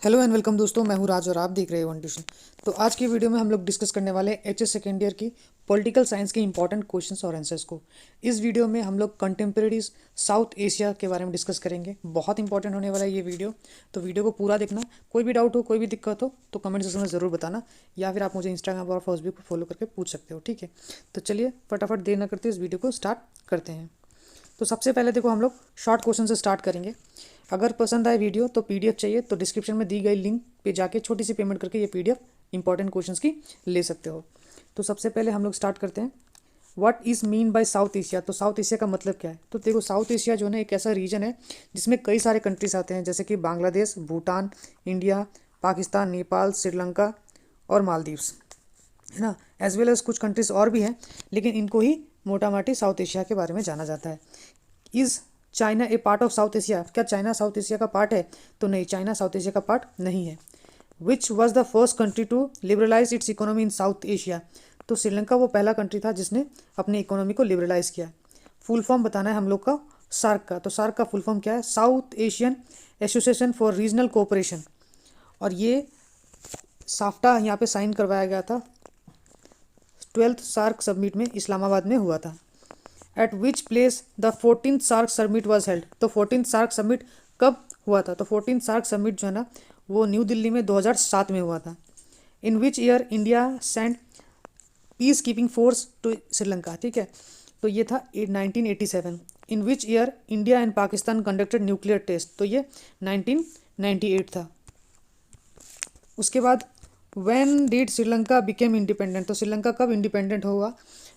Hello and welcome दोस्तों, मैं हूं राज और आप देख रहे हैं वन ट्यूशन। तो आज की वीडियो में हम लोग डिस्कस करने वाले हैं एचएस सेकेंड ईयर की पॉलिटिकल साइंस के इंपॉर्टेंट क्वेश्चंस और आंसर्स को। इस वीडियो में हम लोग कंटेम्प्रेरीज साउथ एशिया के बारे में डिस्कस करेंगे। बहुत इंपॉर्टेंट होने वाला है ये वीडियो, तो वीडियो को पूरा देखना। कोई भी डाउट हो, कोई भी दिक्कत हो तो कमेंट सेक्शन में ज़रूर बताना, या फिर आप मुझे इंस्टाग्राम और फेसबुक पर फॉलो करके पूछ सकते हो, ठीक है। तो चलिए फटाफट देर न करते इस वीडियो को स्टार्ट करते हैं। तो सबसे पहले देखो, हम लोग शॉर्ट क्वेश्चन से स्टार्ट करेंगे। अगर पसंद आए वीडियो तो पीडीएफ चाहिए तो डिस्क्रिप्शन में दी गई लिंक पे जाके छोटी सी पेमेंट करके ये पीडीएफ इंपॉर्टेंट क्वेश्चंस की ले सकते हो। तो सबसे पहले हम लोग स्टार्ट करते हैं। What is mean by south Asia. तो साउथ एशिया का मतलब क्या है? तो देखो, साउथ एशिया जो है एक ऐसा रीजन है जिसमें कई सारे कंट्रीज आते हैं, जैसे कि बांग्लादेश, भूटान, इंडिया, पाकिस्तान, नेपाल, श्रीलंका और मालदीव्स, है ना। एज वेल एज कुछ कंट्रीज और भी हैं, लेकिन इनको ही मोटा माटी साउथ एशिया के बारे में जाना जाता है। Is China a part of south Asia. क्या चाइना साउथ एशिया का पार्ट है? तो नहीं, चाइना साउथ एशिया का पार्ट नहीं है। Which was the first country to liberalise its economy in south Asia. तो श्रीलंका वो पहला कंट्री था जिसने अपनी इकोनॉमी को लिबरलाइज किया। फुल फॉर्म बताना है हम लोग का सार्क का। तो सार्क का फुल फॉर्म क्या है? South Asian association for regional cooperation. और ये साफ्टा यहाँ पे साइन करवाया गया था 12th सार्क समिट में, इस्लामाबाद में हुआ था। At which place the 14th SAARC summit was held. तो 14th सार्क समिट कब हुआ था? तो 14th सार्क समिट जो है ना, वो न्यू दिल्ली में 2007 में हुआ था। In which year India send peace keeping force to Sri Lanka, ठीक है। तो ये था 1987। In which year India and Pakistan conducted nuclear test. तो ये 1998 था। उसके बाद when did Sri Lanka became independent. तो श्रीलंका कब इंडिपेंडेंट हुआ?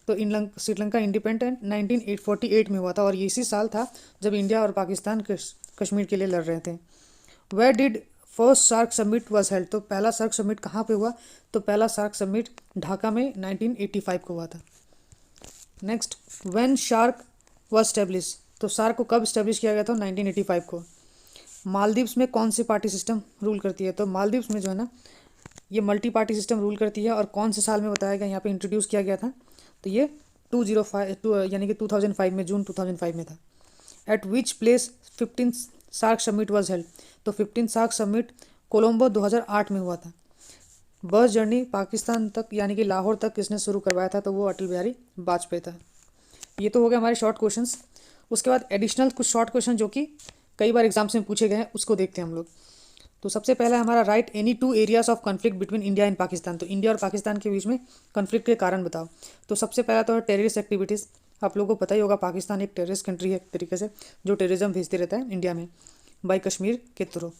तो श्रीलंका इंडिपेंडेंट 1948 में हुआ था, और ये इसी साल था जब इंडिया और पाकिस्तान कश्मीर के लिए लड़ रहे थे। Where did first SAARC summit was held. तो पहला सार्क समिट कहाँ पे हुआ? तो पहला सार्क समिट ढाका में 1985 को हुआ था। Next, when SAARC was establish. तो सार्क को कब स्टेब्लिश किया गया था? 1985 को। मालदीव्स में कौन सी पार्टी सिस्टम रूल करती है? तो मालदीव्स में जो है ना, ये मल्टी पार्टी सिस्टम रूल करती है। और कौन से साल में बताया गया, यहाँ पे इंट्रोड्यूस किया गया था? तो ये 2005 यानी कि 2005 में, जून 2005 में था। At which place 15th SAARC summit was held. तो 15th सार्क समिट कोलंबो 2008 में हुआ था। बस जर्नी पाकिस्तान तक यानी कि लाहौर तक किसने शुरू करवाया था? तो वो अटल बिहारी वाजपेयी था। ये तो हो गया हमारे शॉर्ट क्वेश्चंस। उसके बाद एडिशनल कुछ शॉर्ट क्वेश्चन जो कि कई बार एग्जाम्स में पूछे गए हैं, उसको देखते हैं हम लोग। तो सबसे पहला हमारा right any two areas of conflict between India and Pakistan. तो इंडिया और पाकिस्तान के बीच में कॉन्फ्लिक्ट के कारण बताओ। तो सबसे पहला तो है टेररिस्ट एक्टिविटीज़। आप लोगों को पता ही होगा, पाकिस्तान एक टेररिस्ट कंट्री है एक तरीके से, जो टेररिज्म भेजते रहता है इंडिया में बाई कश्मीर के थ्रू।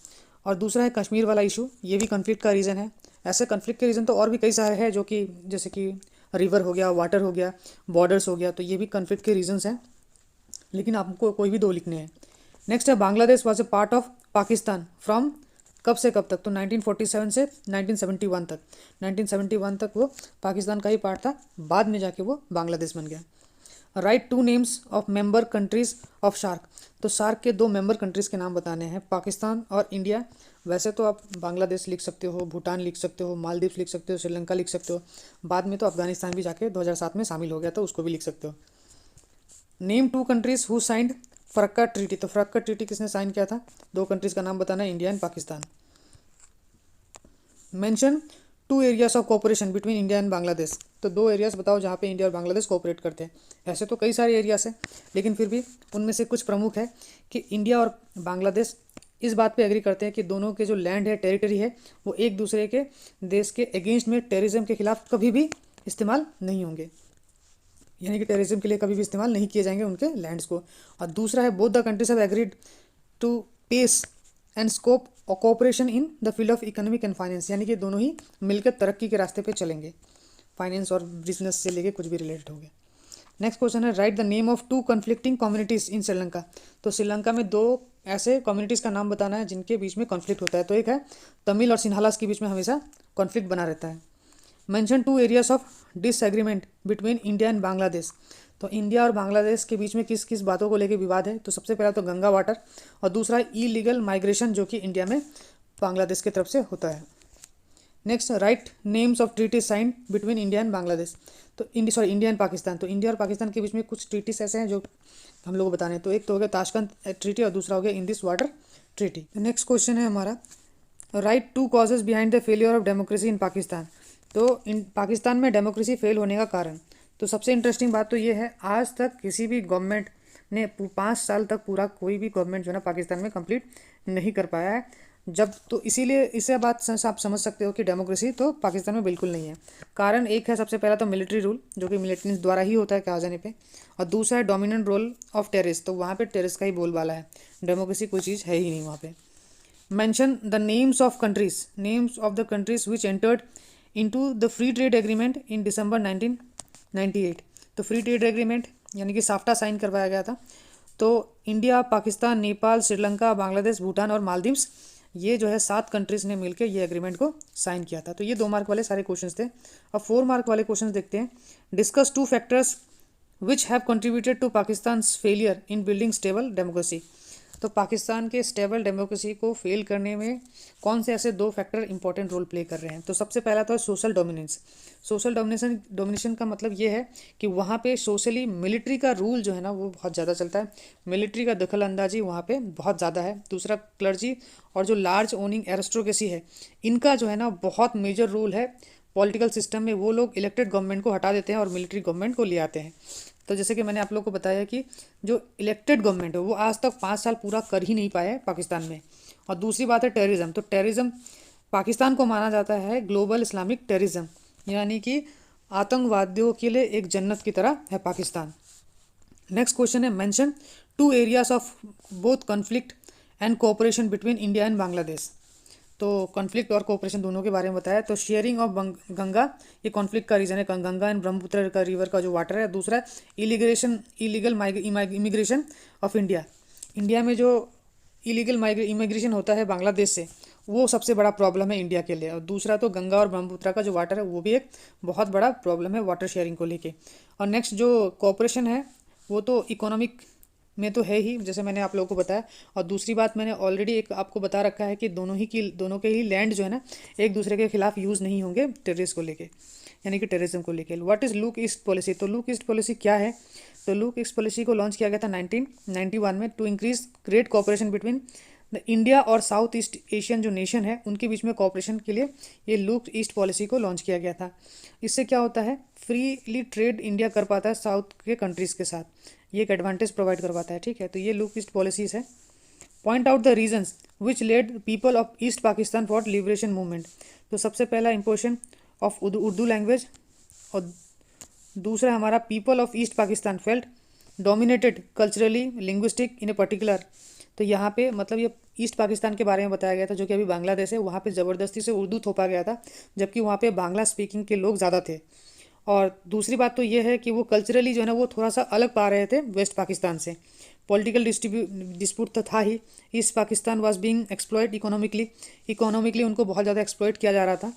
और दूसरा है कश्मीर वाला इशू, ये भी कॉन्फ्लिक्ट का रीज़न है। ऐसे कॉन्फ्लिक्ट के रीज़न तो और भी कई सारे हैं, जो कि जैसे कि रिवर हो गया, वाटर हो गया, बॉर्डर्स हो गया, तो ये भी कॉन्फ्लिक्ट के रीजंस हैं, लेकिन आपको कोई भी दो लिखने हैं। नेक्स्ट है Bangladesh was a part of Pakistan from कब से कब तक? तो 1947 से 1971 तक। 1971 तक वो पाकिस्तान का ही पार्ट था, बाद में जाके वो बांग्लादेश बन गया। Write two names of member countries of SAARC. तो सार्क के दो मेंबर कंट्रीज़ के नाम बताने हैं, पाकिस्तान और इंडिया। वैसे तो आप बांग्लादेश लिख सकते हो, भूटान लिख सकते हो, मालदीव्स लिख सकते हो, श्रीलंका लिख सकते हो। बाद में तो अफगानिस्तान भी जाके 2007 में शामिल हो गया था, उसको भी लिख सकते हो। Name two countries who signed Farakka treaty. तो फरक्का ट्रीटी किसने साइन किया था? दो कंट्रीज़ का नाम बताना है, India and Pakistan. Mention two areas of cooperation between India and Bangladesh. तो दो एरियाज बताओ जहाँ पे इंडिया और बांग्लादेश कोऑपरेट करते हैं। ऐसे तो कई सारे एरियाज हैं, लेकिन फिर भी उनमें से कुछ प्रमुख है कि इंडिया और बांग्लादेश इस बात पे एग्री करते हैं कि दोनों के जो लैंड है, टेरिटरी है, वो एक दूसरे के देश के अगेंस्ट में टेररिज्म के खिलाफ कभी भी इस्तेमाल नहीं होंगे, यानी कि टेररिज्म के लिए कभी भी इस्तेमाल नहीं किए जाएंगे उनके लैंड्स को। और दूसरा है both the countries have agreed to pace and scope और cooperation in the field of economic and finance, यानी कि दोनों ही मिलकर तरक्की के रास्ते पे चलेंगे, फाइनेंस और बिजनेस से लेके कुछ भी रिलेटेड हो गया। नेक्स्ट क्वेश्चन है write the name of two conflicting communities in Sri Lanka. तो श्रीलंका में दो ऐसे कम्युनिटीज़ का नाम बताना है जिनके बीच में कॉन्फ्लिक्ट होता है। तो एक है तमिल और सिन्हालास के बीच में हमेशा कॉन्फ्लिक्ट बना रहता है। Mention two areas of disagreement between India and Bangladesh. तो इंडिया और बांग्लादेश के बीच में किस किस बातों को लेकर विवाद है? तो सबसे पहला तो गंगा वाटर, और दूसरा इलीगल माइग्रेशन जो कि इंडिया में बांग्लादेश की तरफ से होता है। Next, write names of treaty sign between India and Bangladesh. तो इंडिया एंड पाकिस्तान। तो इंडिया और पाकिस्तान के बीच में कुछ ट्रीटीज ऐसे हैं जो हम लोग बताने हैं। तो एक तो हो गया ताशकंद ट्रीटी और दूसरा हो गया Indus water treaty. Next question है हमारा write two causes behind the failure of democracy in Pakistan. तो इन पाकिस्तान में डेमोक्रेसी फेल होने का कारण, तो सबसे इंटरेस्टिंग बात तो ये है, आज तक किसी भी गवर्नमेंट ने 5 साल तक पूरा कोई भी गवर्नमेंट जो है ना पाकिस्तान में कंप्लीट नहीं कर पाया है। जब तो इसीलिए इससे बात आप समझ सकते हो कि डेमोक्रेसी तो पाकिस्तान में बिल्कुल नहीं है। कारण एक है, सबसे पहला तो मिलिट्री रूल, जो कि मिलिट्री द्वारा ही होता है कहा जाने पे, और दूसरा है डोमिनेंट रोल ऑफ टेररिस्ट, तो वहाँ पे टेररिस्ट का ही बोलबाला है, डेमोक्रेसी कोई चीज़ है ही नहीं वहाँ पे। mention the names of the countries which entered into the free trade agreement in December 1998। तो फ्री ट्रेड एग्रीमेंट यानी कि साफ्टा साइन करवाया गया था। तो इंडिया, पाकिस्तान, नेपाल, श्रीलंका, बांग्लादेश, भूटान और मालदीव्स, ये जो है 7 कंट्रीज़ ने मिलकर ये एग्रीमेंट को साइन किया था। तो ये 2 मार्क वाले सारे क्वेश्चंस थे। अब 4 मार्क वाले क्वेश्चंस देखते हैं। Discuss 2 factors which have contributed to Pakistan failure in building stable democracy. तो पाकिस्तान के स्टेबल डेमोक्रेसी को फेल करने में कौन से ऐसे 2 फैक्टर इंपॉर्टेंट रोल प्ले कर रहे हैं। तो सबसे पहला तो है सोशल डोमिनेंस। सोशल डोमिनेशन का मतलब ये है कि वहाँ पे सोशली मिलिट्री का रूल जो है ना वो बहुत ज़्यादा चलता है, मिलिट्री का दखल अंदाजी वहाँ पे बहुत ज़्यादा है। दूसरा, क्लर्जी और जो लार्ज ओनिंग एरिस्टोक्रेसी है, इनका जो है ना बहुत मेजर रोल है पॉलिटिकल सिस्टम में। वो लोग इलेक्टेड गवर्नमेंट को हटा देते हैं और मिलिट्री गवर्नमेंट को ले आते हैं। तो जैसे कि मैंने आप लोगों को बताया कि जो इलेक्टेड गवर्नमेंट है वो आज तक 5 साल पूरा कर ही नहीं पाया है पाकिस्तान में। और दूसरी बात है टेररिज्म। तो टेररिज्म पाकिस्तान को माना जाता है ग्लोबल इस्लामिक टेररिज्म, यानी कि आतंकवादियों के लिए एक जन्नत की तरह है पाकिस्तान। नेक्स्ट क्वेश्चन है, mention 2 areas of both conflict and cooperation between India and Bangladesh. तो कॉन्फ्लिक्ट और कोऑपरेशन दोनों के बारे में बताया। तो शेयरिंग ऑफ गंगा, ये कॉन्फ्लिक्ट का रीजन है, गंगा एंड ब्रह्मपुत्र का रिवर का जो वाटर है। दूसरा, इलीगल इमिग्रेशन ऑफ इंडिया में जो इलीगल इमिग्रेशन होता है बांग्लादेश से, वो सबसे बड़ा प्रॉब्लम है इंडिया के लिए। और दूसरा तो गंगा और ब्रह्मपुत्र का जो वाटर है वो भी एक बहुत बड़ा प्रॉब्लम है वाटर शेयरिंग को लेके। और नेक्स्ट जो कोऑपरेशन है वो तो इकोनॉमिक में तो है ही, जैसे मैंने आप लोगों को बताया। और दूसरी बात मैंने ऑलरेडी एक आपको बता रखा है कि दोनों के ही लैंड जो है ना एक दूसरे के खिलाफ यूज़ नहीं होंगे टेररिस्ट को लेके, यानी कि टेररिज्म को लेके। What is look east policy. तो लुक ईस्ट पॉलिसी क्या है। तो लुक ईस्ट पॉलिसी को लॉन्च किया गया था 1991 में, to increase great cooperation between the India और साउथ ईस्ट एशियन जो नेशन है उनके बीच में कोऑपरेशन के लिए ये लुक ईस्ट पॉलिसी को लॉन्च किया गया था। इससे क्या होता है, फ्रीली ट्रेड इंडिया कर पाता है साउथ के कंट्रीज़ के साथ, ये एक एडवांटेज प्रोवाइड करवाता है। ठीक है, तो ये लुक ईस्ट पॉलिसीज़ है। Point out the reasons which lead people of east Pakistan for liberation movement. तो सबसे पहला इम्पोर्शन ऑफ उर्दू लैंग्वेज, और दूसरा हमारा people of east Pakistan felt dominated culturally linguistic in a particular. तो यहाँ पे मतलब ये ईस्ट पाकिस्तान के बारे में बताया गया था, जो कि अभी बांग्लादेश है, वहाँ पे ज़बरदस्ती से उर्दू थोपा गया था, जबकि वहाँ पे बांग्ला स्पीकिंग के लोग ज़्यादा थे। और दूसरी बात तो ये है कि वो कल्चरली जो है ना वो थोड़ा सा अलग पा रहे थे वेस्ट पाकिस्तान से। पॉलिटिकल डिस्प्यूट तो था ही, east Pakistan was being exploited economically उनको बहुत ज़्यादा एक्सप्लॉयट किया जा रहा था।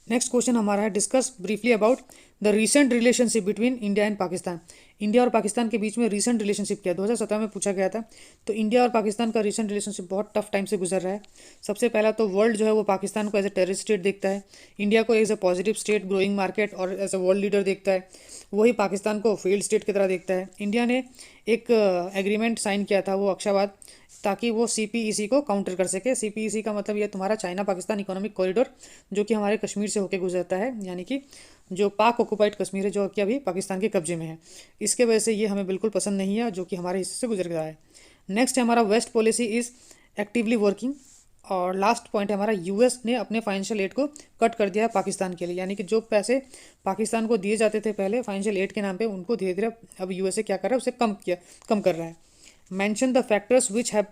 नेक्स्ट क्वेश्चन हमारा है, discuss briefly about the recent relationship between India and Pakistan. India और पाकिस्तान के बीच में रीसेंट रिलेशनशिप क्या 2017 में पूछा गया था। तो इंडिया और पाकिस्तान का रीसेंट रिलेशनशिप बहुत टफ टाइम से गुजर रहा है। सबसे पहला तो वर्ल्ड जो है वो पाकिस्तान को एज ए टेररिस्ट स्टेट देखता है, इंडिया को as a positive state, growing market और एज ए वर्ल्ड लीडर देखता है। वही पाकिस्तान को फेल्ड स्टेट की तरह देखता है। इंडिया ने एक एग्रीमेंट साइन किया था वो अक्षाबाद, ताकि वो CPEC को काउंटर कर सके। CPEC का मतलब ये तुम्हारा चाइना पाकिस्तान इकोनॉमिक कॉरिडोर, जो कि हमारे कश्मीर से होकर गुजरता है, यानी कि जो पाक ऑक्युपाइड कश्मीर है जो कि अभी पाकिस्तान के कब्जे में है। इसके वजह से ये हमें बिल्कुल पसंद नहीं है, जो कि हमारे हिस्से से गुजर गया है। नेक्स्ट है हमारा west policy is actively working. और लास्ट पॉइंट है हमारा, US ने अपने फाइनेंशियल एड को कट कर दिया है पाकिस्तान के लिए, यानी कि जो पैसे पाकिस्तान को दिए जाते थे पहले फाइनेंशियल एड के नाम पे, उनको धीरे धीरे अब USA क्या कर रहा है, उसे कम कर रहा है। Mention the factors which have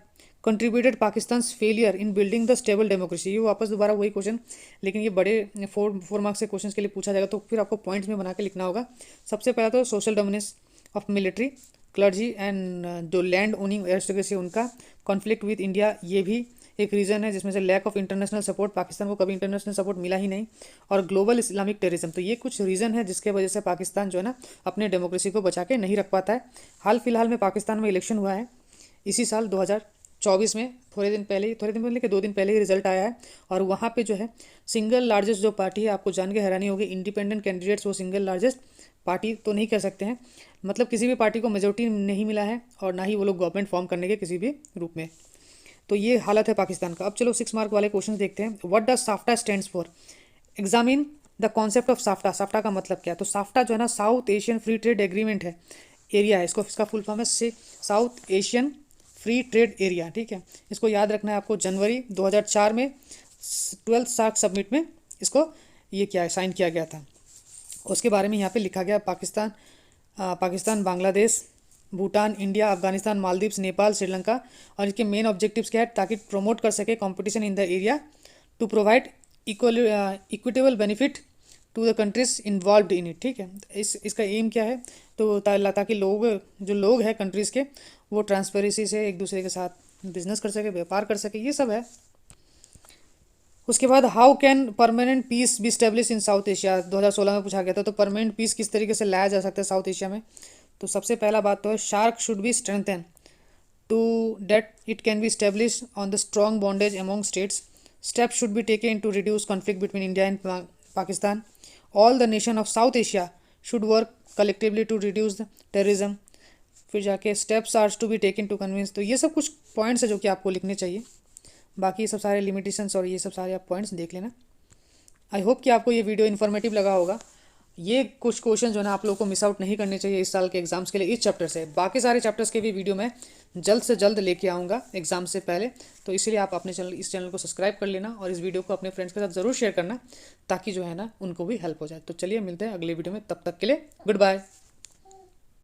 contributed Pakistan failure in building the stable democracy. ये वापस दोबारा वही क्वेश्चन, लेकिन ये बड़े 4 मार्क्स के क्वेश्चन के लिए पूछा जाएगा, तो फिर आपको पॉइंट्स में बना के लिखना होगा। सबसे पहला तो social dominance of military, clergy and जो लैंड ओनिंग एरिस्टोक्रेसी उनका, कॉन्फ्लिक्ट विद इंडिया ये भी एक रीज़न है, जिसमें से lack of international support, Pakistan को कभी इंटरनेशनल सपोर्ट मिला ही नहीं, और ग्लोबल इस्लामिक टेररिज्म। तो ये कुछ रीज़न है जिसके वजह से पाकिस्तान जो है ना अपने डेमोक्रेसी को बचा के नहीं रख पाता है। हाल फिलहाल में पाकिस्तान में इलेक्शन हुआ है इसी साल 2024 में, थोड़े दिन पहले कि 2 दिन पहले ही रिजल्ट आया है। और वहाँ पे जो है सिंगल लार्जेस्ट जो पार्टी है, आपको जान के हैरानी होगी, इंडिपेंडेंट कैंडिडेट्स वो सिंगल लार्जेस्ट पार्टी तो नहीं कह सकते हैं, मतलब किसी भी पार्टी को मेजोरिटी नहीं मिला है और ना ही वो लोग गवर्नमेंट फॉर्म करने के किसी भी रूप में। तो ये हालत है पाकिस्तान का। अब चलो 6 मार्क वाले क्वेश्चन देखते हैं। What does SAFTA stands for? Examine the concept of SAFTA. SAFTA का मतलब क्या है? तो साफ्टा जो है ना south Asian free trade agreement है, एरिया है इसको, इसका फुल फॉर्म है से south Asian free trade area, ठीक है। इसको याद रखना है आपको। जनवरी 2004 में 12th सार्क समिट में इसको ये क्या है साइन किया गया था। उसके बारे में यहाँ पे लिखा गया पाकिस्तान, बांग्लादेश, भूटान, इंडिया, अफगानिस्तान, मालदीव्स, नेपाल, श्रीलंका, और इसके मेन ऑब्जेक्टिव्स क्या है? ताकि प्रमोट कर सके competition in the area, to provide equitable benefit to the countries involve in it, ठीक है। इसका एम क्या है? तो ताकि लोग हैं कंट्रीज़ के, वो ट्रांसपेरेंसी से एक दूसरे के साथ बिजनेस कर सके, व्यापार कर सके, ये सब है। उसके बाद how can permanent peace be establish in south Asia, 2016 में पूछा गया था। तो परमानेंट पीस किस तरीके से लाया जा सकता है साउथ एशिया में? तो सबसे पहला बात तो है SAARC should be strengthen to date it can be establish on the strong bondage among states. Steps should be taken to reduce conflict between India and Pakistan. All the nation of south Asia should work collectively to reduce the terrorism. फिर जाके steps are to be taken to convince. तो ये सब कुछ points है जो कि आपको लिखने चाहिए। बाकी सब सारे लिमिटेशंस और ये सब सारे आप पॉइंट्स देख लेना। आई होप कि आपको ये वीडियो इन्फॉर्मेटिव लगा होगा। ये कुछ क्वेश्चन जो है ना आप लोगों को मिस आउट नहीं करने चाहिए इस साल के एग्जाम्स के लिए, इस चैप्टर से। बाकी सारे चैप्टर्स के भी वीडियो मैं जल्द से जल्द लेके आऊँगा एग्जाम से पहले। तो इसीलिए आप अपने इस चैनल को सब्सक्राइब कर लेना और इस वीडियो को अपने फ्रेंड्स के साथ ज़रूर शेयर करना, ताकि जो है ना उनको भी हेल्प हो जाए। तो चलिए मिलते हैं अगले वीडियो में, तब तक के लिए गुड बाय।